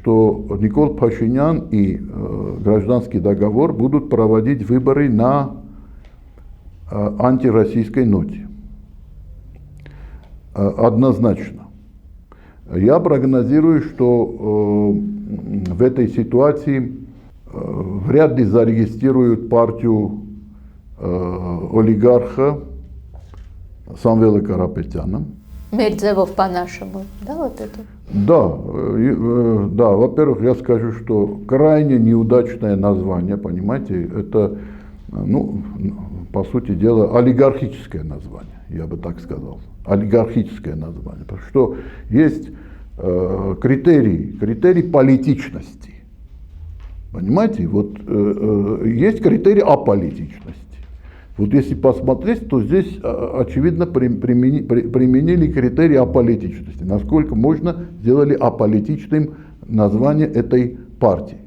что Никол Пашинян и гражданский договор будут проводить выборы на антироссийской ноте. Однозначно. Я прогнозирую, что в этой ситуации вряд ли зарегистрируют партию олигарха Самвела Карапетяна. Мерзевов по-нашему, да, вот это? Да, во-первых, я скажу, что крайне неудачное название, понимаете, это, ну, по сути дела, олигархическое название, я бы так сказал, олигархическое название, потому что есть критерий политичности, понимаете, вот есть критерий аполитичности. Вот если посмотреть, то здесь, очевидно, применили критерий аполитичности. Насколько можно сделали аполитичным название этой партии.